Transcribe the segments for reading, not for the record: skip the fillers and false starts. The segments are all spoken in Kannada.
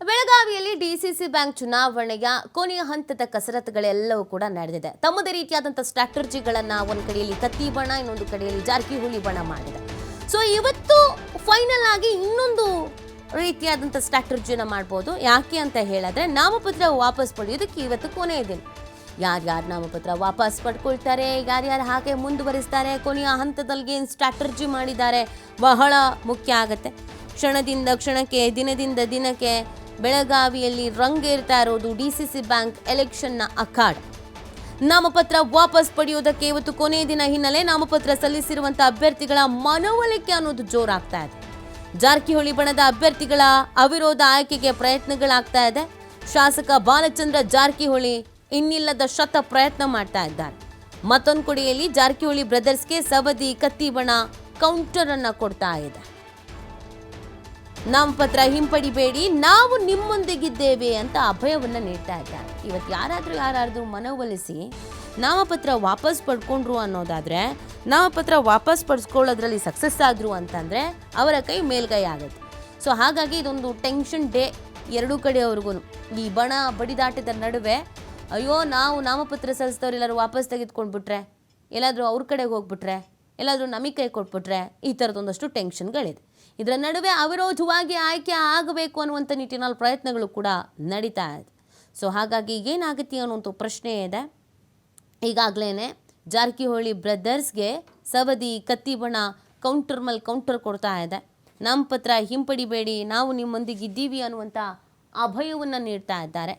ಬೆಳಗಾವಿಯಲ್ಲಿ ಡಿಸಿಸಿ ಬ್ಯಾಂಕ್ ಚುನಾವಣೆಯ ಕೊನೆಯ ಹಂತದ ಕಸರತ್ತುಗಳೆಲ್ಲವೂ ಕೂಡ ನಡೆದಿದೆ. ತಮ್ಮದೇ ರೀತಿಯಾದಂಥ ಸ್ಟ್ರಾಟಜಿಗಳನ್ನ ಒಂದು ಕಡೆಯಲ್ಲಿ ಕತ್ತಿ ಬಣ, ಇನ್ನೊಂದು ಕಡೆಯಲ್ಲಿ ಜಾರಕಿಹೊಳಿ ಬಣ ಮಾಡಿದೆ. ಸೊ ಇವತ್ತು ಫೈನಲ್ ಆಗಿ ಇನ್ನೊಂದು ರೀತಿಯಾದಂಥ ಸ್ಟ್ರಾಟಜಿಯನ್ನು ಮಾಡ್ಬೋದು. ಯಾಕೆ ಅಂತ ಹೇಳಿದ್ರೆ ನಾಮಪತ್ರ ವಾಪಸ್ ಪಡೆಯೋದಕ್ಕೆ ಇವತ್ತು ಕೊನೆಯ ದಿನ. ಯಾರ್ಯಾರು ನಾಮಪತ್ರ ವಾಪಸ್ ಪಡ್ಕೊಳ್ತಾರೆ, ಯಾರ್ಯಾರು ಹಾಗೆ ಮುಂದುವರಿಸ್ತಾರೆ, ಕೊನೆಯ ಹಂತದಲ್ಲಿ ಏನು ಸ್ಟ್ರಾಟಜಿ ಮಾಡಿದ್ದಾರೆ ಬಹಳ ಮುಖ್ಯ ಆಗುತ್ತೆ. ಕ್ಷಣದಿಂದ ಕ್ಷಣಕ್ಕೆ, ದಿನದಿಂದ ದಿನಕ್ಕೆ ಬೆಳಗಾವಿಯಲ್ಲಿ ರಂಗೇರ್ತಾ ಇರೋದು ಡಿಸಿಸಿ ಬ್ಯಾಂಕ್ ಎಲೆಕ್ಷನ್ನ ಅಖಾಡ. ನಾಮಪತ್ರ ವಾಪಸ್ ಪಡೆಯುವುದಕ್ಕೆ ಇವತ್ತು ಕೊನೆಯ ದಿನ ಹಿನ್ನೆಲೆ ನಾಮಪತ್ರ ಸಲ್ಲಿಸಿರುವಂಥ ಅಭ್ಯರ್ಥಿಗಳ ಮನವೊಲಿಕೆ ಅನ್ನೋದು ಜೋರಾಗ್ತಾ ಇದೆ. ಜಾರಕಿಹೊಳಿ ಬಣದ ಅಭ್ಯರ್ಥಿಗಳ ಅವಿರೋಧ ಆಯ್ಕೆಗೆ ಪ್ರಯತ್ನಗಳಾಗ್ತಾ ಇದೆ. ಶಾಸಕ ಬಾಲಚಂದ್ರ ಜಾರಕಿಹೊಳಿ ಇನ್ನಿಲ್ಲದ ಶತ ಪ್ರಯತ್ನ ಮಾಡ್ತಾ ಇದ್ದಾರೆ. ಮತ್ತೊಂದು ಕಡೆಯಲ್ಲಿ ಜಾರಕಿಹೊಳಿ ಬ್ರದರ್ಸ್ಗೆ ಸವದಿ ಕತ್ತಿ ಬಣ ಕೌಂಟರ್ ಅನ್ನ ಕೊಡ್ತಾ ಇದೆ. ನಾಮಪತ್ರ ಹಿಂಪಡಿಬೇಡಿ, ನಾವು ನಿಮ್ಮೊಂದಿಗಿದ್ದೇವೆ ಅಂತ ಅಭಯವನ್ನ ನೀಡ್ತಾ ಇದ್ದಾರೆ. ಇವತ್ತು ಯಾರಾದ್ರೂ ಮನವೊಲಿಸಿ ನಾಮಪತ್ರ ವಾಪಸ್ ಪಡ್ಕೊಂಡ್ರು ಅನ್ನೋದಾದ್ರೆ, ನಾಮಪತ್ರ ವಾಪಸ್ ಪಡಿಸ್ಕೊಳ್ಳೋದ್ರಲ್ಲಿ ಸಕ್ಸಸ್ ಆದ್ರು ಅಂತಂದ್ರೆ ಅವರ ಕೈ ಮೇಲ್ಗೈ ಆಗುತ್ತೆ. ಸೊ ಹಾಗಾಗಿ ಇದೊಂದು ಟೆನ್ಷನ್ ಡೇ ಎರಡೂ ಕಡೆಯವ್ರಿಗೂ. ಈ ಬಣ ಬಡಿದಾಟದ ನಡುವೆ ಅಯ್ಯೋ ನಾವು ನಾಮಪತ್ರ ಸಲ್ಲಿಸಿದವ್ರು ಎಲ್ಲರೂ ವಾಪಸ್ ತೆಗೆದುಕೊಂಡ್ಬಿಟ್ರೆ, ಎಲ್ಲಾದರೂ ಅವ್ರ ಕಡೆಗೆ ಹೋಗ್ಬಿಟ್ರೆ, ಎಲ್ಲಾದರೂ ನಮಗೆ ಕೈ ಕೊಟ್ಬಿಟ್ರೆ, ಈ ಥರದೊಂದಷ್ಟು ಟೆನ್ಷನ್ಗಳಿದೆ. ಇದರ ನಡುವೆ ಅವಿರೋಧವಾಗಿ ಆಯ್ಕೆ ಆಗಬೇಕು ಅನ್ನುವಂಥ ನಿಟ್ಟಿನಲ್ಲಿ ಪ್ರಯತ್ನಗಳು ಕೂಡ ನಡೀತಾ ಇದೆ. ಸೊ ಹಾಗಾಗಿ ಏನಾಗುತ್ತೆ ಅನ್ನುವಂಥ ಪ್ರಶ್ನೆ ಇದೆ. ಈಗಾಗಲೇ ಜಾರಕಿಹೊಳಿ ಬ್ರದರ್ಸ್ಗೆ ಸವದಿ ಕತ್ತಿ ಬಣ ಕೌಂಟರ್ ಮೇಲೆ ಕೌಂಟರ್ ಕೊಡ್ತಾ ಇದೆ. ನಾಮಪತ್ರ ಹಿಂಪಡಿಬೇಡಿ, ನಾವು ನಿಮ್ಮೊಂದಿಗಿದ್ದೀವಿ ಅನ್ನುವಂಥ ಅಭಯವನ್ನು ನೀಡ್ತಾ ಇದ್ದಾರೆ.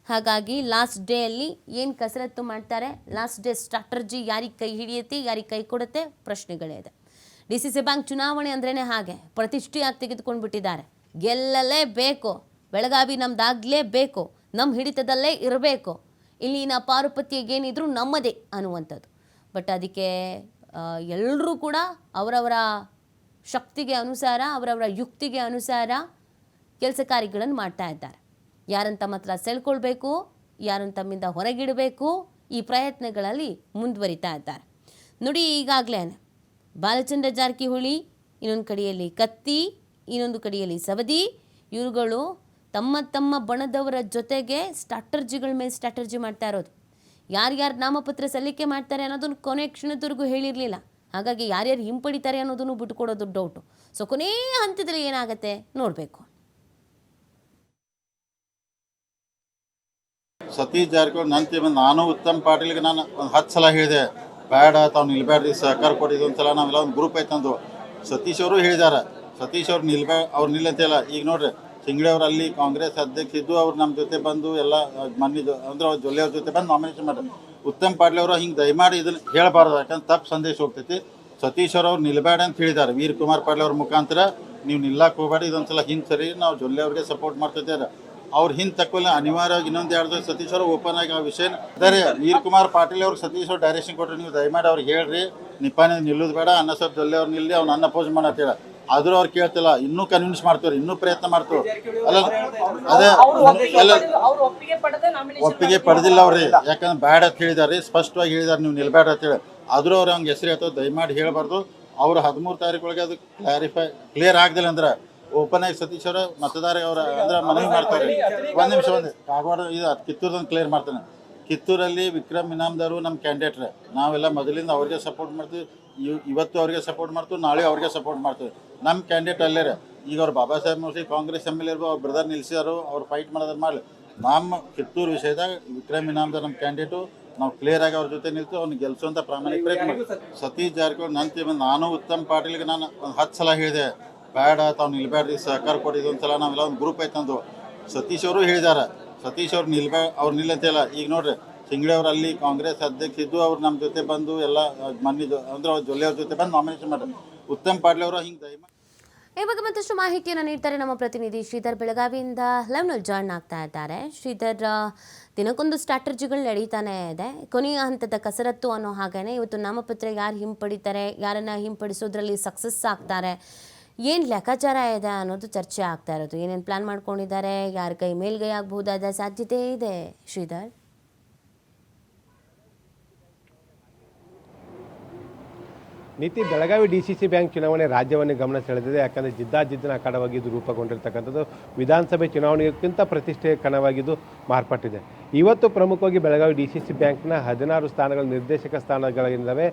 ಹಾಗಾಗಿ ಲಾಸ್ಟ್ ಡೇಯಲ್ಲಿ ಏನು ಕಸರತ್ತು ಮಾಡ್ತಾರೆ, ಲಾಸ್ಟ್ ಡೇ ಸ್ಟ್ರಾಟರ್ಜಿ ಯಾರಿಗೆ ಕೈ ಹಿಡಿಯುತ್ತೆ, ಯಾರಿಗೆ ಕೈ ಕೊಡುತ್ತೆ, ಪ್ರಶ್ನೆಗಳಿದೆ. ಡಿಸಿಸಿ ಬ್ಯಾಂಕ್ ಚುನಾವಣೆ ಅಂದ್ರೇ ಹಾಗೆ ಪ್ರತಿಷ್ಠೆಯಾಗಿ ತೆಗೆದುಕೊಂಡು ಬಿಟ್ಟಿದ್ದಾರೆ. ಗೆಲ್ಲಲೇಬೇಕು, ಬೆಳಗಾವಿ ನಮ್ದಾಗಲೇಬೇಕು, ನಮ್ಮ ಹಿಡಿತದಲ್ಲೇ ಇರಬೇಕು, ಇಲ್ಲಿನ ಪಾರುಪತ್ಯ ಏನಿದ್ರು ನಮ್ಮದೇ ಅನ್ನುವಂಥದ್ದು. ಬಟ್ ಅದಕ್ಕೆ ಎಲ್ಲರೂ ಕೂಡ ಅವರವರ ಶಕ್ತಿಗೆ ಅನುಸಾರ, ಅವರವರ ಯುಕ್ತಿಗೆ ಅನುಸಾರ ಕೆಲಸ ಕಾರ್ಯಗಳನ್ನು ಮಾಡ್ತಾ ಇದ್ದಾರೆ. ಯಾರನ್ನು ತಮ್ಮ ಹತ್ರ ಸೆಳ್ಕೊಳ್ಬೇಕು, ಯಾರನ್ನು ತಮ್ಮಿಂದ ಹೊರಗಿಡಬೇಕು, ಈ ಪ್ರಯತ್ನಗಳಲ್ಲಿ ಮುಂದುವರಿತಾ ಇದ್ದಾರೆ. ನೋಡಿ, ಈಗಾಗಲೇ ಬಾಲಚಂದ್ರ ಜಾರಕಿಹೊಳಿ ಇನ್ನೊಂದು ಕಡೆಯಲ್ಲಿ ಕತ್ತಿ, ಇನ್ನೊಂದು ಕಡೆಯಲ್ಲಿ ಸವದಿ, ಇವುಗಳು ತಮ್ಮ ತಮ್ಮ ಬಣದವರ ಜೊತೆಗೆ ಸ್ಟ್ರಾಟರ್ಜಿಗಳ ಮೇಲೆ ಸ್ಟ್ರಾಟರ್ಜಿ ಮಾಡ್ತಾ ಇರೋದು. ಯಾರ್ಯಾರು ನಾಮಪತ್ರ ಸಲ್ಲಿಕೆ ಮಾಡ್ತಾರೆ ಅನ್ನೋದನ್ನು ಕೊನೆ ಕ್ಷಣದವರೆಗೂ ಹೇಳಿರಲಿಲ್ಲ. ಹಾಗಾಗಿ ಯಾರ್ಯಾರು ಹಿಂಪಡಿತಾರೆ ಅನ್ನೋದನ್ನು ಬಿಟ್ಟುಕೊಡೋದು ಡೌಟು. ಸೊ ಕೊನೆಯ ಹಂತದಲ್ಲಿ ಏನಾಗುತ್ತೆ ನೋಡಬೇಕು. ಸತೀಶ್ ಜಾರಕಿಹೊಳಿ ನಂತರ ನಾನು ಉತ್ತಮ್ ಪಾಟೀಲ್ಗೆ ನಾನು ಒಂದು 10 ಸಲ ಹೇಳಿದೆ, ಬೇಡ ತಾವು ನಿಲ್ಬೇಡ್ರಿ, ಸಹಕಾರ ಕೊಟ್ಟಿದ್ದು ಒಂದು ಸಲ ನಾವೆಲ್ಲ ಒಂದು ಗ್ರೂಪ್ ಐತಂದು. ಸತೀಶ್ ಅವರು ಹೇಳಿದ್ದಾರೆ, ಸತೀಶ್ ಅವ್ರು ಅವ್ರು ನಿಲ್ಲಂತಿಲ್ಲ. ಈಗ ನೋಡ್ರಿ, ಸಿಂಗಡಿ ಅವ್ರು ಅಲ್ಲಿ ಕಾಂಗ್ರೆಸ್ ಅಧ್ಯಕ್ಷ ಇದ್ದು ಅವ್ರು ನಮ್ಮ ಜೊತೆ ಬಂದು ಎಲ್ಲ ಮನ್ನಿದ್ದು ಅಂದ್ರೆ ಅವ್ರ ಜೊಲ್ಲೆ ಅವ್ರ ಜೊತೆ ಬಂದು ನಾಮಿನೇಷನ್ ಮಾಡ್ತಾರೆ. ಉತ್ತಮ್ ಪಾಟೀಲ್ ಅವರು ಹಿಂಗೆ ದಯಮಾಡಿ ಇದನ್ನು ಹೇಳಬಾರ್ದು, ಯಾಕಂದ್ರೆ ತಪ್ಪು ಸಂದೇಶ ಹೋಗ್ತೈತಿ. ಸತೀಶ್ ಅವ್ರು ನಿಲ್ಬೇಡ ಅಂತ ಹೇಳಿದ್ದಾರೆ. ವೀರ್ ಕುಮಾರ್ ಪಾಟೀಲ್ ಅವ್ರ ಮುಖಾಂತರ ನೀವು ನಿಲ್ಲಕ್ಕೆ ಹೋಗಬೇಡಿ, ಇದೊಂದ್ಸಲ ಹಿಂಗೆ ಸರಿ, ನಾವು ಜೊಲ್ಲೆ ಅವ್ರಿಗೆ ಸಪೋರ್ಟ್ ಮಾಡ್ತಿದ್ದಾರೆ. ಅವ್ರು ಹಿಂದೆ ತಕ್ಕೊಲ್ಲ, ಅನಿವಾರ್ಯವಾಗಿ ಇನ್ನೊಂದು 2 ದಿವಸ ಸತೀಶ್ ಅವರು ಓಪನ್ ಆಗಿ ಆ ವಿಷಯ ಅದೇ ವೀರ್ ಕುಮಾರ್ ಪಾಟೀಲ್ ಅವ್ರಿಗೆ ಸತೀಶ್ ಅವ್ರು ಡೈರೆಕ್ಷನ್ ಕೊಟ್ಟರೆ, ನೀವು ದಯಮಾಡಿ ಅವ್ರಿಗೆ ಹೇಳ್ರಿ ನಿಪ್ಪಾನಿ ನಿಲ್ಲೋದು ಬೇಡ, ಅನ್ನ ಸ್ವಲ್ಪ ಜೊಲ್ಲೆ ಅವ್ರು ನಿಲ್ಲಿ, ಅವ್ನು ಅನ್ನ ಅಪೋಸ್ ಮಾಡತ್ತೇಳ. ಆದರೂ ಅವ್ರು ಕೇಳ್ತಿಲ್ಲ, ಇನ್ನೂ ಕನ್ವಿನ್ಸ್ ಮಾಡ್ತೀವ್ರಿ, ಇನ್ನೂ ಪ್ರಯತ್ನ ಮಾಡ್ತೀವಿ. ಅಲ್ಲ ಅದೇ ಎಲ್ಲ ಒಪ್ಪಿಗೆ ಪಡೆದಿಲ್ಲ ಅವ್ರಿ, ಯಾಕಂದ್ರೆ ಬ್ಯಾಡ್ ಅಂತ ಹೇಳಿದಾರೆ, ಸ್ಪಷ್ಟವಾಗಿ ಹೇಳಿದಾರೆ ನೀವು ನಿಲ್ಬೇಡ ಅಂತೇಳಿ. ಆದರೂ ಅವ್ರು ಹಂಗೆ ಹೆಸರು ಹೇಳ್ತವೆ, ದಯಮಾಡಿ ಹೇಳಬಾರ್ದು. ಅವ್ರು 13 ತಾರೀಕೊಳಗೆ ಅದು ಕ್ಲಿಯರ್ ಆಗದಿಲ್ಲ ಅಂದ್ರೆ ಓಪನ್ ಆಗಿ ಸತೀಶ್ ಅವರ ಮತದಾರ ಅವರ ಅಂದ್ರೆ ಮನವಿ ಮಾಡ್ತಾರೆ. ಒಂದು ನಿಮಿಷ ಕಾಗವಾಡ ಇದು ಕಿತ್ತೂರದೊಂದು ಕ್ಲಿಯರ್ ಮಾಡ್ತಾನೆ. ಕಿತ್ತೂರಲ್ಲಿ ವಿಕ್ರಮ್ ಇನಾಮ್ದಾರು ನಮ್ಮ ಕ್ಯಾಂಡಿಡೇಟ್ರೆ, ನಾವೆಲ್ಲ ಮೊದಲಿಂದ ಅವ್ರಿಗೆ ಸಪೋರ್ಟ್ ಮಾಡ್ತೀವಿ. ಇವತ್ತು ಅವ್ರಿಗೆ ಸಪೋರ್ಟ್ ಮಾಡ್ತೀವಿ, ನಾಳೆ ಅವ್ರಿಗೆ ಸಪೋರ್ಟ್ ಮಾಡ್ತೀವಿ. ನಮ್ಮ ಕ್ಯಾಂಡಿಡೇಟ್ ಅಲ್ಲೇ ಈಗ ಅವ್ರು ಬಾಬಾ ಸಾಹೇಬ್ ಮೋಸಿ ಕಾಂಗ್ರೆಸ್ ಎಮ್ ಎಲ್ ಎ ಅವ್ರ ಬ್ರದರ್ ನಿಲ್ಸಿದಾರು, ಅವ್ರು ಫೈಟ್ ಮಾಡೋದನ್ನ ಮಾಡಲಿ. ನಮ್ಮ ಕಿತ್ತೂರು ವಿಷಯದಾಗ ವಿಕ್ರಮ್ ಇನಾಮ್ದಾರ್ ನಮ್ಮ ಕ್ಯಾಂಡಿಡೇಟು, ನಾವು ಕ್ಲಿಯರ್ ಆಗಿ ಅವ್ರ ಜೊತೆ ನಿಲ್ತು ಅವ್ನು ಗೆಲ್ಸುವಂಥ ಪ್ರಾಮಾಣಿಕ ಪ್ರಯತ್ನ ಮಾಡ್ತೀವಿ. ಸತೀಶ್ ಜಾರಕಿಹೊಳಿ ನಂತರ ನಾನು ಉತ್ತಮ್ ಪಾಟೀಲ್ಗೆ ನಾನು ಒಂದು 10 ಸಲ ಹೇಳಿದೆ, ಬೇಡ ತಾವು ನಿಲ್ಬೇಡ್ರಿ, ಸಹಕಾರ ಕೊಟ್ಟಿದ್ದು ಒಂದು ಸಲ ನಾವೆಲ್ಲ ಒಂದು ಗ್ರೂಪ್ ಐತಂದು. ಸತೀಶ್ ಅವರು ಹೇಳಿದ್ದಾರೆ, ಸತೀಶ್ ಅವ್ರು ಅವ್ರು ನಿಲ್ಲಂತಿಲ್ಲ. ಈಗ ನೋಡ್ರಿ, ಸಿಂಗಡಿ ಅವ್ರು ಅಲ್ಲಿ ಕಾಂಗ್ರೆಸ್ ಅಧ್ಯಕ್ಷ ಇದ್ದು ಅವ್ರು ನಮ್ಮ ಜೊತೆ ಬಂದು ಎಲ್ಲ ಮನ್ನಿದ್ದು ಅಂದ್ರೆ ಅವ್ರ ಜೊಲ್ಲೆ ಅವ್ರ ಜೊತೆ ಬಂದು ನಾಮಿನೇಷನ್ ಮಾಡ್ತಾರೆ. ಉತ್ತಮ್ ಪಾಟೀಲ್ ಅವರು ಹಿಂಗೆ ದಯಮಾಡಿ ಈ ಬಗ್ಗೆ ಮತ್ತಷ್ಟು ಮಾಹಿತಿಯನ್ನು ನೀಡ್ತಾರೆ ನಮ್ಮ ಪ್ರತಿನಿಧಿ ಶ್ರೀಧರ್. ಬೆಳಗಾವಿಯಿಂದ ಲೈವ್ನಲ್ಲಿ ಜಾಯ್ನ್ ಆಗ್ತಾ ಇದ್ದಾರೆ. ಶ್ರೀಧರ್, ದಿನಕ್ಕೊಂದು ಸ್ಟ್ರಾಟರ್ಜಿಗಳು ನಡೀತಾನೆ ಇದೆ. ಕೊನೆಯ ಹಂತದ ಕಸರತ್ತು ಅನ್ನೋ ಹಾಗೇನೆ ಇವತ್ತು ನಾಮಪತ್ರ ಯಾರು ಹಿಂಪಡಿತಾರೆ, ಯಾರನ್ನ ಹಿಂಪಡಿಸೋದ್ರಲ್ಲಿ ಸಕ್ಸಸ್ ಆಗ್ತಾರೆ, ಏನು ಲೆಕ್ಕಾಚಾರ ಇದೆ ಅನ್ನೋದು ಚರ್ಚೆ ಆಗ್ತಾ ಇರೋದು. ಏನೇನು ಪ್ಲಾನ್ ಮಾಡ್ಕೊಂಡಿದ್ದಾರೆ, ಯಾರ ಕೈ ಮೇಲ್ಗೈ ಆಗಬಹುದಾದ ಸಾಧ್ಯತೆ ಇದೆ ಶ್ರೀಧರ್? ನೀತಿ ಬೆಳಗಾವಿ DCC ಬ್ಯಾಂಕ್ ಚುನಾವಣೆ ರಾಜ್ಯವನ್ನು ಗಮನ ಸೆಳೆದಿದೆ. ಯಾಕಂದರೆ ಜಿದ್ದಾಜಿದ್ದಿನ ಅಖಾಡವಾಗಿ ಇದು ರೂಪುಗೊಂಡಿರ್ತಕ್ಕಂಥದ್ದು ವಿಧಾನಸಭೆ ಚುನಾವಣೆಗಿಂತ ಪ್ರತಿಷ್ಠೆಯ ಕಣವಾಗಿದ್ದು ಮಾರ್ಪಟ್ಟಿದೆ. ಇವತ್ತು ಪ್ರಮುಖವಾಗಿ ಬೆಳಗಾವಿ DCC ಬ್ಯಾಂಕ್ನ 16 ಸ್ಥಾನಗಳ ನಿರ್ದೇಶಕ ಸ್ಥಾನಗಳಿದ್ದಾವೆ.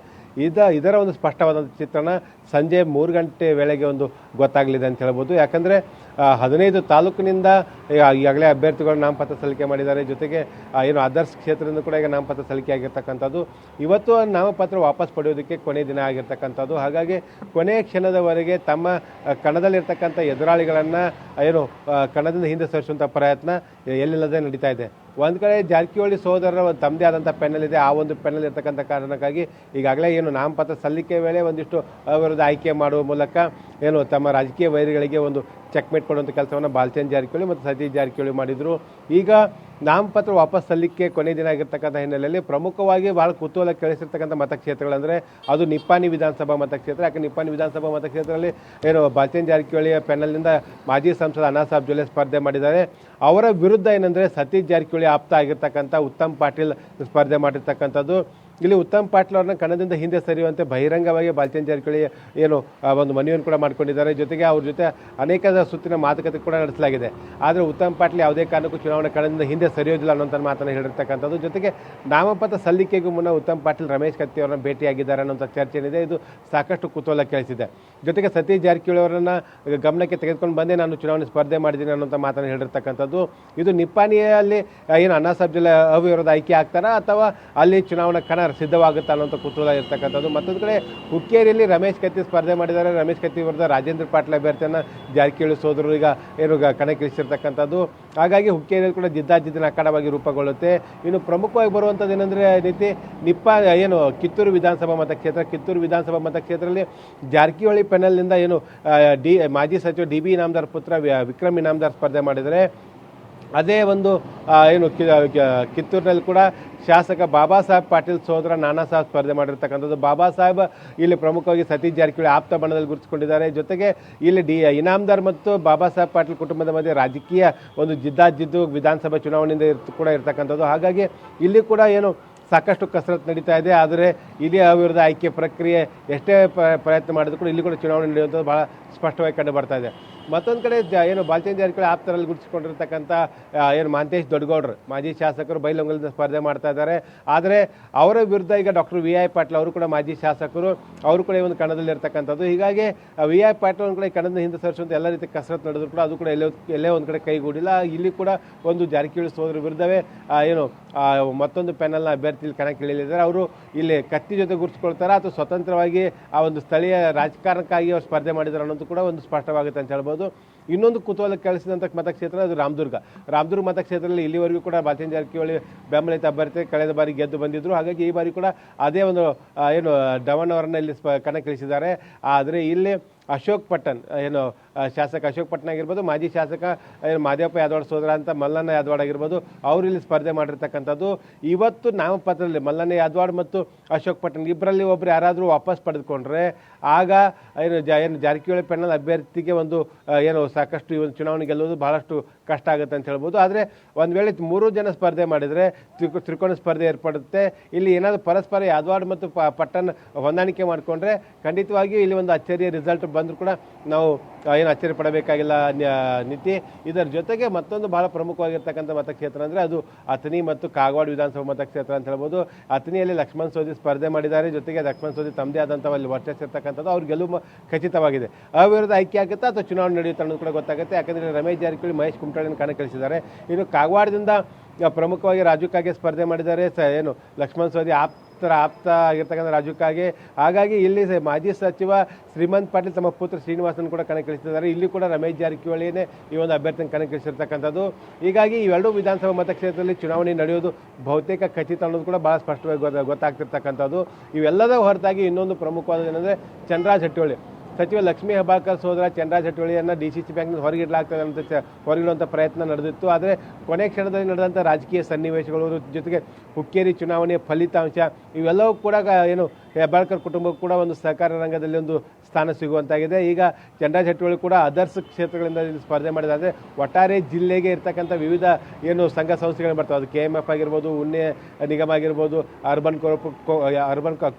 ಇದರ ಒಂದು ಸ್ಪಷ್ಟವಾದಂಥ ಚಿತ್ರಣ ಸಂಜೆ 3 ಗಂಟೆ ವೇಳೆಗೆ ಒಂದು ಗೊತ್ತಾಗಲಿದೆ ಅಂತ ಹೇಳ್ಬೋದು. ಯಾಕಂದರೆ 15 ತಾಲೂಕಿನಿಂದ ಈಗಾಗಲೇ ಅಭ್ಯರ್ಥಿಗಳು ನಾಮಪತ್ರ ಸಲ್ಲಿಕೆ ಮಾಡಿದ್ದಾರೆ. ಜೊತೆಗೆ ಅದರ್ಸ್ ಕ್ಷೇತ್ರದಿಂದ ಕೂಡ ಈಗ ನಾಮಪತ್ರ ಸಲ್ಲಿಕೆ ಆಗಿರ್ತಕ್ಕಂಥದ್ದು. ಇವತ್ತು ನಾಮಪತ್ರ ವಾಪಸ್ ಪಡೆಯೋದಕ್ಕೆ ಕೊನೆಯ ದಿನ ಆಗಿರ್ತಕ್ಕಂಥದ್ದು. ಹಾಗಾಗಿ ಕೊನೆಯ ಕ್ಷಣದವರೆಗೆ ತಮ್ಮ ಕಣದಲ್ಲಿರ್ತಕ್ಕಂಥ ಎದುರಾಳಿಗಳನ್ನು ಕಣದಿಂದ ಹಿಂದೆ ಸರಿಸುವಂಥ ಪ್ರಯತ್ನ ಎಲ್ಲಿಲ್ಲದೆ ನಡೀತಾ ಇದೆ. ಒಂದು ಕಡೆ ಜಾರಕಿಹೊಳಿ ಸೋದರರ ಒಂದು ತಮ್ಮದೇ ಆದಂಥ ಪೆನ್ನಲ್ ಇದೆ. ಆ ಒಂದು ಪೆನ್ನಲ್ ಇರ್ತಕ್ಕಂಥ ಕಾರಣಕ್ಕಾಗಿ ಈಗಾಗಲೇ ನಾಮಪತ್ರ ಸಲ್ಲಿಕೆ ವೇಳೆ ಒಂದಿಷ್ಟು ಅವಿರೋಧ ಆಯ್ಕೆ ಮಾಡುವ ಮೂಲಕ ತಮ್ಮ ರಾಜಕೀಯ ವೈರಿಗಳಿಗೆ ಒಂದು ಚೆಕ್ಮೇಟ್ ಕೊಡುವಂಥ ಕೆಲಸವನ್ನು ಬಾಲಚಂದ್ರ ಜಾರಕಿಹೊಳಿ ಮತ್ತು ಸತೀಶ್ ಜಾರಕಿಹೊಳಿ ಮಾಡಿದರು. ಈಗ ನಾಮಪತ್ರ ವಾಪಸ್ ಸಲ್ಲಿಕೆ ಕೊನೆಯ ದಿನ ಆಗಿರ್ತಕ್ಕಂಥ ಹಿನ್ನೆಲೆಯಲ್ಲಿ ಪ್ರಮುಖವಾಗಿ ಭಾಳ ಕುತೂಹಲ ಕೇಳಿಸಿರ್ತಕ್ಕಂಥ ಮತಕ್ಷೇತ್ರಗಳಂದರೆ ಅದು ನಿಪ್ಪಾಣಿ ವಿಧಾನಸಭಾ ಮತಕ್ಷೇತ್ರ. ಯಾಕೆ ನಿಪ್ಪಾಣಿ ವಿಧಾನಸಭಾ ಮತಕ್ಷೇತ್ರದಲ್ಲಿ ಬಾಲಚಂದ್ರ ಜಾರಕಿಹೊಳಿಯ ಪೆನ್ನಲ್ನಿಂದ ಮಾಜಿ ಸಂಸದ ಅನಾಸಾಬ್ ಜೊಲ್ಲೆ ಸ್ಪರ್ಧೆ ಮಾಡಿದ್ದಾರೆ. ಅವರ ವಿರುದ್ಧ ಏನಂದರೆ ಸತೀಶ್ ಜಾರಕಿಹೊಳಿ ಆಪ್ತ ಆಗಿರ್ತಕ್ಕಂಥ ಉತ್ತಮ್ ಪಾಟೀಲ್ ಸ್ಪರ್ಧೆ ಮಾಡಿರ್ತಕ್ಕಂಥದ್ದು. ಇಲ್ಲಿ ಉತ್ತಮ್ ಪಾಟೀಲ್ ಅವ್ರನ್ನ ಕಣದಿಂದ ಹಿಂದೆ ಸರಿಯುವಂತೆ ಬಹಿರಂಗವಾಗಿ ಬಾಲಚಂದ್ರ ಜಾರಕಿಹೊಳಿ ಒಂದು ಮನವಿಯನ್ನು ಕೂಡ ಮಾಡ್ಕೊಂಡಿದ್ದಾರೆ. ಜೊತೆಗೆ ಅವ್ರ ಜೊತೆ ಅನೇಕ ಸುತ್ತಿನ ಮಾತುಕತೆ ಕೂಡ ನಡೆಸಲಾಗಿದೆ. ಆದರೆ ಉತ್ತಮ್ ಪಾಟೀಲ್ ಯಾವುದೇ ಕಾರಣಕ್ಕೂ ಚುನಾವಣೆ ಕಣದಿಂದ ಹಿಂದೆ ಸರಿಯೋದಿಲ್ಲ ಅನ್ನೋಂಥ ಮಾತನ್ನು ಹೇಳಿರ್ತಕ್ಕಂಥದ್ದು. ಜೊತೆಗೆ ನಾಮಪತ್ರ ಸಲ್ಲಿಕೆಗೂ ಮುನ್ನ ಉತ್ತಮ್ ಪಾಟೀಲ್ ರಮೇಶ್ ಕತ್ತಿ ಅವರನ್ನ ಭೇಟಿಯಾಗಿದ್ದಾರೆ ಅನ್ನೋಂಥ ಚರ್ಚೆ ಏನಿದೆ, ಇದು ಸಾಕಷ್ಟು ಕುತೂಹಲ ಕೇಳಿಸಿದೆ. ಜೊತೆಗೆ ಸತೀಶ್ ಜಾರಕಿಹೊಳಿ ಅವರನ್ನು ಗಮನಕ್ಕೆ ತೆಗೆದುಕೊಂಡು ಬಂದೇ ನಾನು ಚುನಾವಣೆ ಸ್ಪರ್ಧೆ ಮಾಡಿದ್ದೀನಿ ಅನ್ನೋಂಥ ಮಾತನ್ನು ಹೇಳಿರ್ತಕ್ಕಂಥದ್ದು. ಇದು ನಿಪ್ಪಾಣಿಯಲ್ಲಿ ಅನಾಸಾಬ್ ಜೊಲ್ಲೆ ಅವಿರೋಧ ಆಯ್ಕೆ ಆಗ್ತಾರಾ ಅಥವಾ ಅಲ್ಲಿ ಚುನಾವಣಾ ಕಣ ಸಿದ್ಧವಾಗುತ್ತಾ ಅನ್ನೋಂಥ ಕುತೂಹಲ ಇರ್ತಕ್ಕಂಥದ್ದು. ಮತ್ತೊಂದು ಕಡೆ ಹುಕ್ಕೇರಿಯಲ್ಲಿ ರಮೇಶ್ ಕತ್ತಿ ಸ್ಪರ್ಧೆ ಮಾಡಿದ್ದಾರೆ. ರಮೇಶ್ ಕತ್ತಿ ವಿರುದ್ಧ ರಾಜೇಂದ್ರ ಪಾಟೀಲ್ ಅಭ್ಯರ್ಥಿಯನ್ನು ಜಾರಕಿಹೊಳಿ ಸೋದರರು ಈಗ ಕಣಕ್ಕಿಳಿಸಿರ್ತಕ್ಕಂಥದ್ದು. ಹಾಗಾಗಿ ಹುಕ್ಕೇರಿಯಲ್ಲಿ ಕೂಡ ಜಿದ್ದಾಜಿದ್ದಿನ ಅಖಾಡವಾಗಿ ರೂಪುಗೊಳ್ಳುತ್ತೆ. ಇನ್ನು ಪ್ರಮುಖವಾಗಿ ಬರುವಂಥದ್ದು ಏನಂದರೆ ರೀತಿ ಕಿತ್ತೂರು ವಿಧಾನಸಭಾ ಮತಕ್ಷೇತ್ರ. ಕಿತ್ತೂರು ವಿಧಾನಸಭಾ ಮತಕ್ಷೇತ್ರದಲ್ಲಿ ಜಾರಕಿಹೊಳಿ ಪೆನಲ್ನಿಂದ ಮಾಜಿ ಸಚಿವ DB ಇನಾಮದಾರ್ ಪುತ್ರ ವಿಕ್ರಮ್ ಇನಾಮದಾರ್ ಸ್ಪರ್ಧೆ ಮಾಡಿದರೆ, ಅದೇ ಒಂದು ಕಿತ್ತೂರಿನಲ್ಲಿ ಕೂಡ ಶಾಸಕ ಬಾಬಾ ಸಾಹೇಬ್ ಪಾಟೀಲ್ ಸೋದರ ನಾನಾ ಸಾಹೇಬ್ ಸ್ಪರ್ಧೆ ಮಾಡಿರ್ತಕ್ಕಂಥದ್ದು. ಬಾಬಾ ಸಾಹೇಬ್ ಇಲ್ಲಿ ಪ್ರಮುಖವಾಗಿ ಸತೀಶ್ ಜಾರಕಿಹೊಳಿ ಆಪ್ತ ಬಣದಲ್ಲಿ ಗುರುತಿಸಿಕೊಂಡಿದ್ದಾರೆ. ಜೊತೆಗೆ ಇಲ್ಲಿ ಇನಾಮದಾರ್ ಮತ್ತು ಬಾಬಾ ಸಾಹೇಬ್ ಪಾಟೀಲ್ ಕುಟುಂಬದ ಮಧ್ಯೆ ರಾಜಕೀಯ ಒಂದು ಜಿದ್ದಾಜಿದ್ದು ವಿಧಾನಸಭಾ ಚುನಾವಣೆಯಿಂದ ಕೂಡ ಇರ್ತಕ್ಕಂಥದ್ದು. ಹಾಗಾಗಿ ಇಲ್ಲಿ ಕೂಡ ಸಾಕಷ್ಟು ಕಸರತ್ತು ನಡೀತಾ ಇದೆ. ಆದರೆ ಇಲ್ಲಿ ಅವಿರೋಧ ಆಯ್ಕೆ ಪ್ರಕ್ರಿಯೆ ಎಷ್ಟೇ ಪ್ರಯತ್ನ ಮಾಡಿದ್ರು ಕೂಡ ಇಲ್ಲಿ ಕೂಡ ಚುನಾವಣೆ ನಡೆಯುವಂಥದ್ದು ಭಾಳ ಸ್ಪಷ್ಟವಾಗಿ ಕಂಡು ಬರ್ತಾ ಇದೆ. ಮತ್ತೊಂದು ಕಡೆ ಬಾಲಚಂದ್ರ ಜಾರಕಿಹೊಳಿ ಆಪ್ತರಲ್ಲಿ ಗುರುತಿಸಿಕೊಂಡಿರ್ತಕ್ಕಂಥ ಮಹಂತೇಶ್ ದೊಡ್ಡಗೌಡರು ಮಾಜಿ ಶಾಸಕರು ಬೈಲಹೊಂಗಲದಿಂದ ಸ್ಪರ್ಧೆ ಮಾಡ್ತಾ ಇದ್ದಾರೆ. ಆದರೆ ಅವರ ವಿರುದ್ಧ ಈಗ ಡಾಕ್ಟರ್ VI ಪಾಟೀಲ್ ಅವರು ಕೂಡ ಮಾಜಿ ಶಾಸಕರು, ಅವರು ಕೂಡ ಒಂದು ಕಣದಲ್ಲಿ ಇರ್ತಕ್ಕಂಥದ್ದು. ಹೀಗಾಗಿ VI ಪಾಟೀಲ್ ಒಂದು ಕಡೆ ಕಣದಿಂದ ಹಿಂದೆ ಸರಿಸುವಂಥ ಎಲ್ಲ ರೀತಿ ಕಸರತ್ತು ನಡೆದ್ರು ಕೂಡ ಅದು ಕೂಡ ಎಲ್ಲೇ ಒಂದು ಕಡೆ ಕೈಗೂಡಿಲ್ಲ. ಇಲ್ಲಿ ಕೂಡ ಒಂದು ಜಾರಕಿಹೊಳಿ ಸೋದರ ವಿರುದ್ಧವೇ ಮತ್ತೊಂದು ಪ್ಯಾನಲ್ನ ಅಭ್ಯರ್ಥಿ ಕಣಕ್ಕಿಳಿಯಲಿದ್ದಾರೆ. ಅವರು ಇಲ್ಲಿ ಕತ್ತಿ ಜೊತೆ ಗುರುತಿಸ್ಕೊಳ್ತಾರೆ ಅಥವಾ ಸ್ವತಂತ್ರವಾಗಿ ಆ ಒಂದು ಸ್ಥಳೀಯ ರಾಜಕಾರಣಕ್ಕಾಗಿ ಅವರು ಸ್ಪರ್ಧೆ ಮಾಡಿದ್ದಾರೆ ಅನ್ನೋದು ಕೂಡ ಒಂದು ಸ್ಪಷ್ಟವಾಗುತ್ತೆ ಅಂತ ಹೇಳ್ಬೋದು. ಇನ್ನೊಂದು ಕುತೂಹಲ ಕೇಳಿಸಿದಂಥ ಮತಕ್ಷೇತ್ರ ಅದು ರಾಮದುರ್ಗ ಮತಕ್ಷೇತ್ರದಲ್ಲಿ ಇಲ್ಲಿವರೆಗೂ ಕೂಡ ಬಾಲಚಂದ್ರ ಜಾರಕಿಹೊಳಿ ಬೆಂಬಲಿತ ಅಭ್ಯರ್ಥಿ ಕಳೆದ ಬಾರಿ ಗೆದ್ದು ಬಂದಿದ್ದರು. ಹಾಗಾಗಿ ಈ ಬಾರಿ ಕೂಡ ಅದೇ ಒಂದು ಡವನ್ ಅವರನ್ನು ಇಲ್ಲಿ ಕಣಕ್ಕಿಳಿಸಿದ್ದಾರೆ. ಆದರೆ ಇಲ್ಲಿ ಅಶೋಕ್ ಪಟ್ಟಣ್ ಶಾಸಕ ಅಶೋಕ್ ಪಟ್ಟಣ್ ಆಗಿರ್ಬೋದು, ಮಾಜಿ ಶಾಸಕ ಮಾದೇವಪ್ಪ ಯಾದವಾಡ ಸೋದರ ಅಂತ ಮಲ್ಲಣ್ಣ ಯಾದವಾಡ ಆಗಿರ್ಬೋದು, ಅವರು ಇಲ್ಲಿ ಸ್ಪರ್ಧೆ ಮಾಡಿರ್ತಕ್ಕಂಥದ್ದು. ಇವತ್ತು ನಾಮಪತ್ರದಲ್ಲಿ ಮಲ್ಲಣ್ಣ ಯಾದವಾಡ ಮತ್ತು ಅಶೋಕ್ ಪಟ್ಟಣ್ ಇಬ್ಬರಲ್ಲಿ ಒಬ್ಬರು ಯಾರಾದರೂ ವಾಪಸ್ ಪಡೆದುಕೊಂಡ್ರೆ ಆಗ ಜಾರಕಿಹೊಳಿ ಪೆನ್ನಲ್ ಅಭ್ಯರ್ಥಿಗೆ ಒಂದು ಸಾಕಷ್ಟು ಈ ಒಂದು ಚುನಾವಣೆ ಗೆಲ್ಲುವುದು ಬಹಳಷ್ಟು ಕಷ್ಟ ಆಗುತ್ತೆ ಅಂತ ಹೇಳ್ಬೋದು. ಆದರೆ ಒಂದು ವೇಳೆ 3 ಜನ ಸ್ಪರ್ಧೆ ಮಾಡಿದರೆ ತ್ರಿಕೋನ ಸ್ಪರ್ಧೆ ಏರ್ಪಡುತ್ತೆ. ಇಲ್ಲಿ ಏನಾದರೂ ಪರಸ್ಪರ ಯಾದವಾಡ ಮತ್ತು ಪಟ್ಟಣ್ ಹೊಂದಾಣಿಕೆ ಮಾಡಿಕೊಂಡ್ರೆ ಖಂಡಿತವಾಗಿಯೂ ಇಲ್ಲಿ ಒಂದು ಅಚ್ಚರಿಯ ರಿಸಲ್ಟ್ ಬಂದರೂ ಕೂಡ ನಾವು ಅಚ್ಚರಿ ಪಡಬೇಕಾಗಿಲ್ಲ ನೀತಿ. ಇದರ ಜೊತೆಗೆ ಮತ್ತೊಂದು ಬಹಳ ಪ್ರಮುಖವಾಗಿರ್ತಕ್ಕಂಥ ಮತಕ್ಷೇತ್ರ ಅಂದರೆ ಅದು ಅಥಣಿ ಮತ್ತು ಕಾಗವಾಡ ವಿಧಾನಸಭಾ ಮತಕ್ಷೇತ್ರ ಅಂತ ಹೇಳ್ಬೋದು. ಅಥಣಿಯಲ್ಲಿ ಲಕ್ಷ್ಮಣ್ ಸವದಿ ಸ್ಪರ್ಧೆ ಮಾಡಿದ್ದಾರೆ. ಜೊತೆಗೆ ಲಕ್ಷ್ಮಣ್ ಸವದಿ ತಮ್ಮದೇ ಆದಂಥ ಅಲ್ಲಿ ವರ್ಚಸ್ಸು ಇರ್ತಕ್ಕಂಥದ್ದು, ಅವ್ರ ಗೆಲುವು ಖಚಿತವಾಗಿದೆ. ಅವಿರೋಧ ಆಯ್ಕೆ ಆಗುತ್ತಾ ಅಥವಾ ಚುನಾವಣೆ ನಡೆಯುತ್ತೆ ಅನ್ನೋದು ಕೂಡ ಗೊತ್ತಾಗುತ್ತೆ. ಯಾಕಂದರೆ ರಮೇಶ್ ಜಾರಕಿಹೊಳಿ ಮಹೇಶ್ ಕುಮಟಳ್ಳಿಯನ್ನು ಕಣಕ್ಕಿಳಿಸಿದ್ದಾರೆ. ಇನ್ನು ಕಾಗವಾಡದಿಂದ ಪ್ರಮುಖವಾಗಿ ರಾಜು ಕಾಗೆ ಸ್ಪರ್ಧೆ ಮಾಡಿದ್ದಾರೆ. ಲಕ್ಷ್ಮಣ್ ಸವದಿ ಆಪ್ತ ಆಗಿರ್ತಕ್ಕಂಥ ರಾಜು ಕಾಗೆ. ಹಾಗಾಗಿ ಇಲ್ಲಿ ಮಾಜಿ ಸಚಿವ ಶ್ರೀಮಂತ್ ಪಾಟೀಲ್ ತಮ್ಮ ಪುತ್ರ ಶ್ರೀನಿವಾಸನ್ ಕೂಡ ಕಣಕ್ಕಿಳಿಸಿದ್ದಾರೆ. ಇಲ್ಲಿ ಕೂಡ ರಮೇಶ್ ಜಾರಕಿಹೊಳಿನೇ ಈ ಒಂದು ಅಭ್ಯರ್ಥಿಯನ್ನು ಕಣಕ್ಕಿಳಿಸಿರ್ತಕ್ಕಂಥದ್ದು. ಹೀಗಾಗಿ ಇವೆರಡೂ ವಿಧಾನಸಭಾ ಮತಕ್ಷೇತ್ರದಲ್ಲಿ ಚುನಾವಣೆ ನಡೆಯೋದು ಬಹುತೇಕ ಖಚಿತ ಅನ್ನೋದು ಕೂಡ ಭಾಳ ಸ್ಪಷ್ಟವಾಗಿ ಗೊತ್ತಾಗ್ತಿರ್ತಕ್ಕಂಥದ್ದು. ಇವೆಲ್ಲದ ಹೊರತಾಗಿ ಇನ್ನೊಂದು ಪ್ರಮುಖವಾದ ಏನಂದರೆ ಚಂದ್ರರಾಜ್ ಹಟ್ಟಿಹೊಳಿ ಸಚಿವ ಲಕ್ಷ್ಮೀ ಹೆಬ್ಬಾಳ್ಕರ್ ಸೋದರ ಚಂದ್ರರಾಜ್ ಹಟ್ಟಿಹೊಳಿಯನ್ನು DCC ಬ್ಯಾಂಕ್ನಿಂದ ಹೊರಗಿಡಲಾಗ್ತದೆ ಅಂತ ಹೊರಗಿಡುವಂಥ ಪ್ರಯತ್ನ ನಡೆದಿತ್ತು. ಆದರೆ ಕೊನೆ ಕ್ಷಣದಲ್ಲಿ ನಡೆದಂಥ ರಾಜಕೀಯ ಸನ್ನಿವೇಶಗಳು, ಜೊತೆಗೆ ಹುಕ್ಕೇರಿ ಚುನಾವಣೆಯ ಫಲಿತಾಂಶ ಇವೆಲ್ಲವೂ ಕೂಡ ಹೆಬ್ಬಾಳ್ಕರ್ ಕುಟುಂಬಕ್ಕೂ ಕೂಡ ಒಂದು ಸಹಕಾರ ರಂಗದಲ್ಲಿ ಒಂದು ಸ್ಥಾನ ಸಿಗುವಂತಾಗಿದೆ. ಈಗ ಚಂದ್ರರಾಜ್ ಹಟ್ಟಿಹೊಳಿ ಕೂಡ ಅದರ್ಸ್ ಕ್ಷೇತ್ರಗಳಿಂದ ಇಲ್ಲಿ ಸ್ಪರ್ಧೆ ಮಾಡಿದ್ದಾರೆ. ಒಟ್ಟಾರೆ ಜಿಲ್ಲೆಗೆ ಇರ್ತಕ್ಕಂಥ ವಿವಿಧ ಏನು ಸಂಘ ಸಂಸ್ಥೆಗಳು ಬರ್ತವೆ, ಅದು KMF ಆಗಿರ್ಬೋದು, ಉಣ್ಣೆ ನಿಗಮ ಆಗಿರ್ಬೋದು, ಅರ್ಬನ್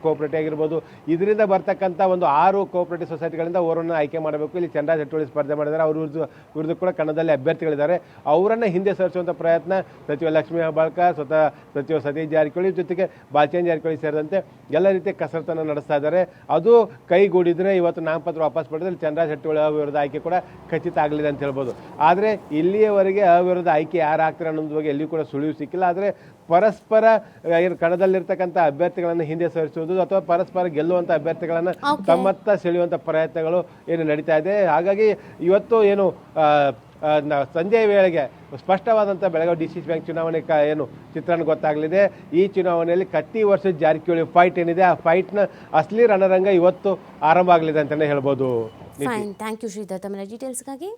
ಕೋಆಪರೇಟಿವ್ ಆಗಿರ್ಬೋದು, ಇದರಿಂದ ಬರ್ತಕ್ಕಂಥ ಒಂದು 6 ಕೋಆಪರೇಟಿವ್ ಸೊಸೈಟಿಗಳಿಂದ ಅವರನ್ನು ಆಯ್ಕೆ ಮಾಡಬೇಕು. ಇಲ್ಲಿ ಚಂದ್ರರಾಜ್ ಹಟ್ಟಿಹೊಳಿ ಸ್ಪರ್ಧೆ ಮಾಡಿದ್ದಾರೆ. ಅವ್ರ ವಿರುದ್ಧ ಕೂಡ ಕಣದಲ್ಲಿ ಅಭ್ಯರ್ಥಿಗಳಿದ್ದಾರೆ. ಅವರನ್ನು ಹಿಂದೆ ಸರಿಸುವಂಥ ಪ್ರಯತ್ನ ಸಚಿವ ಲಕ್ಷ್ಮೀ ಹೆಬ್ಬಾಳ್ಕರ್, ಸ್ವತಃ ಸಚಿವ ಸತೀಶ್ ಜಾರಕಿಹೊಳಿ ಜೊತೆಗೆ ಬಾಲಚಂದ್ರ ಜಾರಕಿಹೊಳಿ ಸೇರಿದಂತೆ ಎಲ್ಲ ರೀತಿಯ ಕಸರತ್ತನ್ನು ನಡೆಸ್ತಾ ಇದ್ದಾರೆ. ಅದು ಕೈಗೂಡಿದ್ರೆ ಇವತ್ತು ನಾಮಪತ್ರ ವಾಪಸ್ ಪಡೆದ್ರೆ ಚಂದ್ರರಾಜ್ ಹಟ್ಟಿಹೊಳಿ ಅವಿರೋಧ ಆಯ್ಕೆ ಕೂಡ ಖಚಿತ ಆಗಲಿದೆ ಅಂತ ಹೇಳ್ಬೋದು. ಆದರೆ ಇಲ್ಲಿಯವರೆಗೆ ಅವಿರೋಧ ಆಯ್ಕೆ ಯಾರು ಆಗ್ತಾರೆ ಅನ್ನೋದ್ರ ಬಗ್ಗೆ ಎಲ್ಲಿಯೂ ಕೂಡ ಸುಳಿವು ಸಿಕ್ಕಿಲ್ಲ. ಆದರೆ ಪರಸ್ಪರ ಏನು ಕಣದಲ್ಲಿರ್ತಕ್ಕಂಥ ಅಭ್ಯರ್ಥಿಗಳನ್ನು ಹಿಂದೆ ಸರಿಸುವುದು ಅಥವಾ ಪರಸ್ಪರ ಗೆಲ್ಲುವಂಥ ಅಭ್ಯರ್ಥಿಗಳನ್ನು ತಮ್ಮತ್ತ ಸೆಳೆಯುವಂಥ ಪ್ರಯತ್ನಗಳು ಏನು ನಡೀತಾ ಇದೆ. ಹಾಗಾಗಿ ಇವತ್ತು ಏನು ಸಂಜೆಯ ವೇಳೆಗೆ ಸ್ಪಷ್ಟವಾದಂಥ ಬೆಳಗಾವಿ DCC ಬ್ಯಾಂಕ್ ಚುನಾವಣೆ ಏನು ಚಿತ್ರಣ ಗೊತ್ತಾಗಲಿದೆ. ಈ ಚುನಾವಣೆಯಲ್ಲಿ ಕತ್ತಿ ವರ್ಸಸ್ ಜಾರಕಿಹೊಳಿ ಫೈಟ್ ಏನಿದೆ, ಆ ಫೈಟ್ನ ಅಸಲಿ ರಣರಂಗ ಇವತ್ತು ಆರಂಭ ಆಗಲಿದೆ ಅಂತಲೇ ಹೇಳ್ಬೋದು. ಫೈನ್, ಥ್ಯಾಂಕ್ ಯು ಶ್ರೀಧರ್ ತಮ್ಮ ಡೀಟೇಲ್ಸ್ಗಾಗಿ.